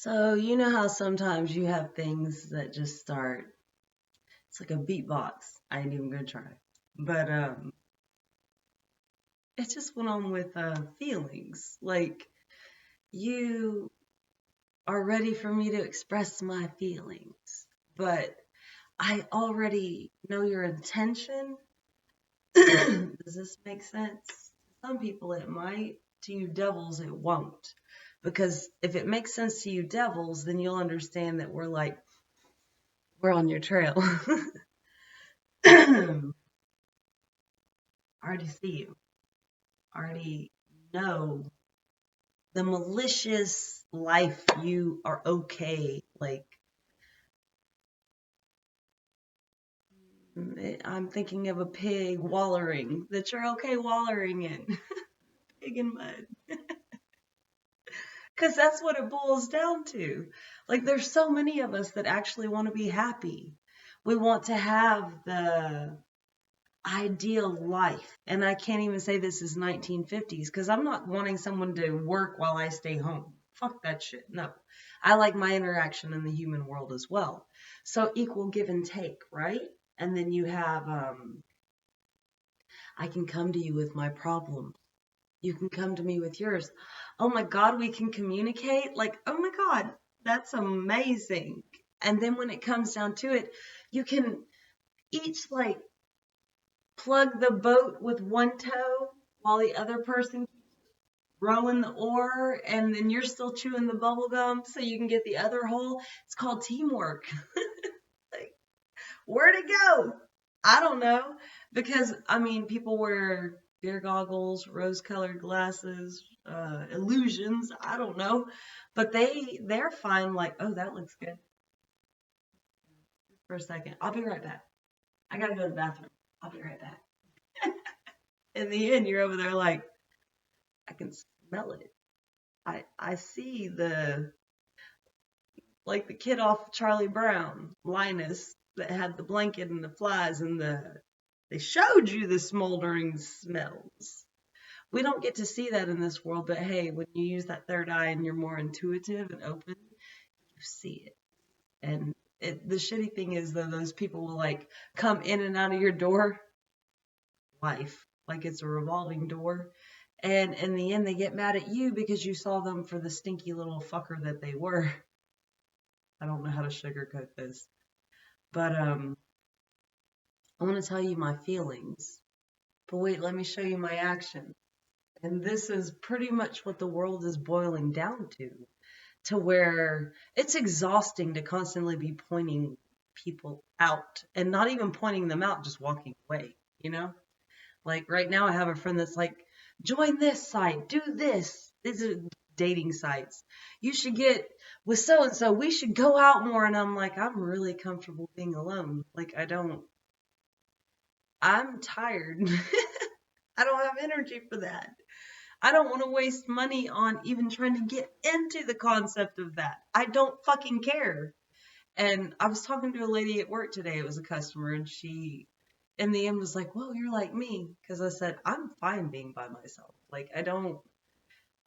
So, you know how sometimes you have things that just start, it's like a beatbox. I ain't even gonna try. But it just went on with feelings. Like you are ready for me to express my feelings, but I already know your intention. Does this make sense? Some people it might, to you devils it won't. Because if it makes sense to you devils, then you'll understand that we're on your trail. Already see you. Already know the malicious life you are okay. Like, I'm thinking of a pig wallering that you're okay wallering in. Pig in mud. Because that's what it boils down to. Like, there's so many of us that actually want to be happy. We want to have the ideal life. And I can't even say this is 1950s because I'm not wanting someone to work while I stay home. Fuck that shit. No. I like my interaction in the human world as well. So equal give and take, right? And then you have I can come to you with my problems. You can come to me with yours. Oh my God, we can communicate? Like, oh my God, that's amazing. And then when it comes down to it, you can each like plug the boat with one toe while the other person keeps rowing the oar, and then you're still chewing the bubble gum so you can get the other hole. It's called teamwork. Like, where'd it go? I don't know. Because, I mean, people wear beer goggles, rose colored glasses, illusions. I don't know. But they're fine, like, oh, that looks good. For a second. I'll be right back. I gotta go to the bathroom. I'll be right back. In the end, you're over there like, I can smell it. I see like the kid off Charlie Brown, Linus, that had the blanket and the flies and they showed you the smoldering smells. We don't get to see that in this world, but hey, when you use that third eye and you're more intuitive and open, you see it. And the shitty thing is though, those people will like come in and out of your door, life, like it's a revolving door. And in the end, they get mad at you because you saw them for the stinky little fucker that they were. I don't know how to sugarcoat this. But I want to tell you my feelings. But wait, let me show you my action. And this is pretty much what the world is boiling down to where it's exhausting to constantly be pointing people out and not even pointing them out, just walking away, you know? Like right now, I have a friend that's like, join this site, do this. These are dating sites. You should get with so and so. We should go out more. And I'm like, I'm really comfortable being alone. Like, I'm tired. I don't have energy for that. I don't want to waste money on even trying to get into the concept of that. I don't fucking care. And I was talking to a lady at work today. It was a customer, and she, in the end, was like, "Whoa, you're like me." Because I said, "I'm fine being by myself. Like, I don't know.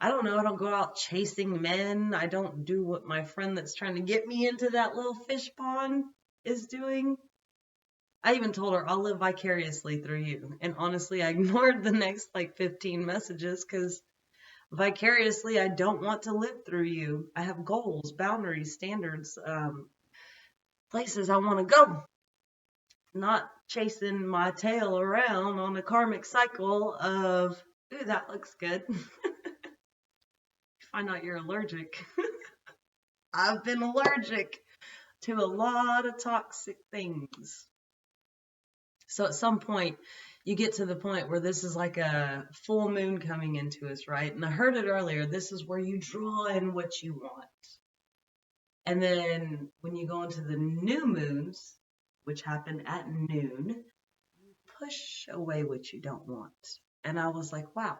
I don't go out chasing men. I don't do what my friend that's trying to get me into that little fish pond is doing." I even told her I'll live vicariously through you. And honestly, I ignored the next like 15 messages because vicariously, I don't want to live through you. I have goals, boundaries, standards, places I want to go. Not chasing my tail around on a karmic cycle of, ooh, that looks good. Find out you're allergic. I've been allergic to a lot of toxic things. So at some point, you get to the point where this is like a full moon coming into us, right? And I heard it earlier. This is where you draw in what you want. And then when you go into the new moons, which happen at noon, you push away what you don't want. And I was like, wow,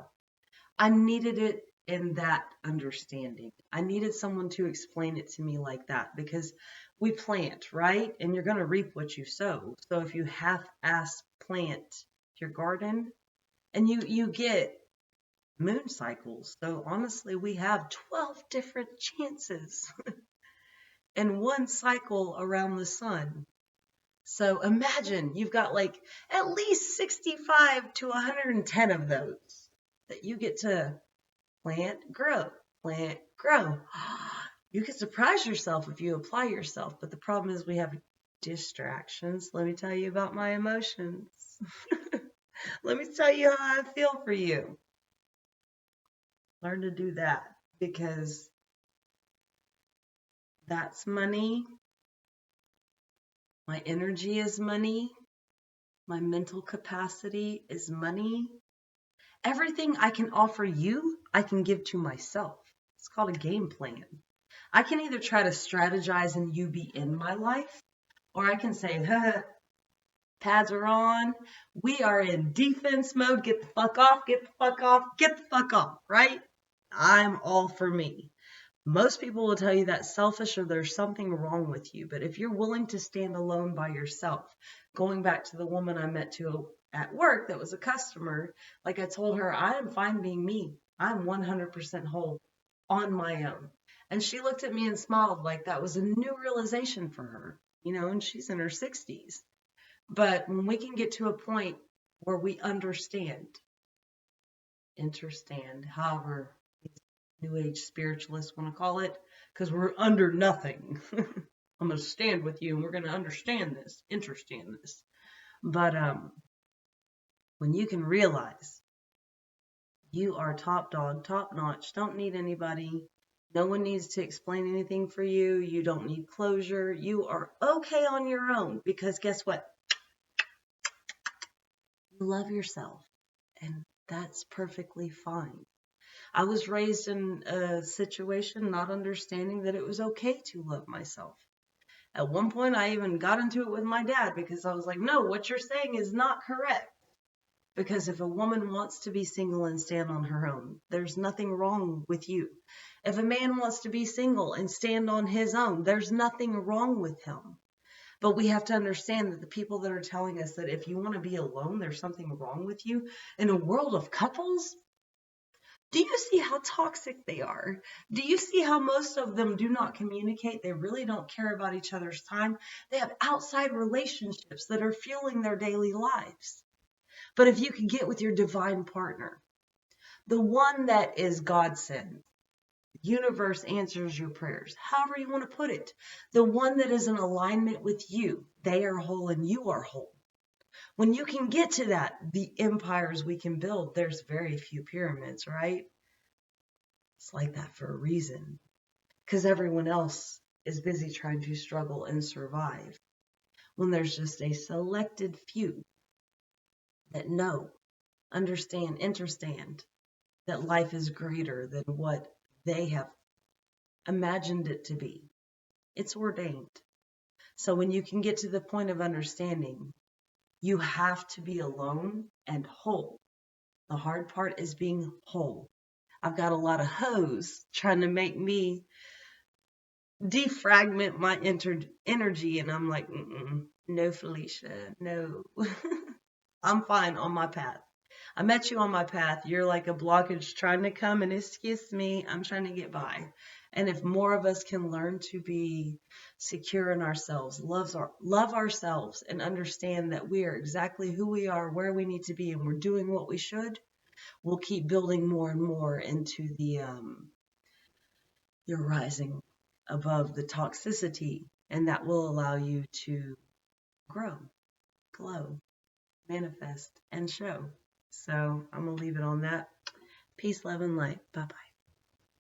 I needed it in that understanding. I needed someone to explain it to me like that because we plant, right? And you're going to reap what you sow. So if you half-ass plant your garden and you get moon cycles. So honestly, we have 12 different chances in one cycle around the sun. So imagine you've got like at least 65 to 110 of those that you get to plant, grow, plant, grow. You can surprise yourself if you apply yourself, but the problem is we have distractions. Let me tell you about my emotions. Let me tell you how I feel for you. Learn to do that, because that's money. My energy is money. My mental capacity is money. Everything I can offer you, I can give to myself. It's called a game plan. I can either try to strategize and you be in my life, or I can say, pads are on. We are in defense mode. Get the fuck off, get the fuck off, get the fuck off, right? I'm all for me. Most people will tell you that's selfish or there's something wrong with you. But if you're willing to stand alone by yourself, going back to the woman I met at work that was a customer, like I told her, I am fine being me. I'm 100% whole on my own. And she looked at me and smiled like that was a new realization for her, and she's in her 60s. But when we can get to a point where we understand, however New Age spiritualists want to call it, because we're under nothing. I'm going to stand with you and we're going to understand this. But when you can realize you are top dog, top notch, don't need anybody, no one needs to explain anything for you, you don't need closure, you are okay on your own, because guess what? You love yourself, and that's perfectly fine. I was raised in a situation not understanding that it was okay to love myself. At one point, I even got into it with my dad because I was like, no, what you're saying is not correct. Because if a woman wants to be single and stand on her own, there's nothing wrong with you. If a man wants to be single and stand on his own, there's nothing wrong with him. But we have to understand that the people that are telling us that if you want to be alone, there's something wrong with you. In a world of couples, do you see how toxic they are? Do you see how most of them do not communicate? They really don't care about each other's time. They have outside relationships that are fueling their daily lives. But if you can get with your divine partner, the one that is God sent, universe answers your prayers, however you want to put it, the one that is in alignment with you, they are whole and you are whole. When you can get to that, the empires we can build, there's very few pyramids, right? It's like that for a reason, because everyone else is busy trying to struggle and survive, when there's just a selected few that know, understand that life is greater than what they have imagined it to be. It's ordained. So when you can get to the point of understanding, you have to be alone and whole. The hard part is being whole. I've got a lot of hoes trying to make me defragment my energy, and I'm like, no, Felicia, no. I'm fine on my path. I met you on my path. You're like a blockage trying to come, and excuse me, I'm trying to get by. And if more of us can learn to be secure in ourselves, love ourselves, and understand that we are exactly who we are, where we need to be, and we're doing what we should, we'll keep building more and more into the you're rising above the toxicity, and that will allow you to grow, glow, manifest, and show. So I'm going to leave it on that. Peace, love, and light. Bye-bye.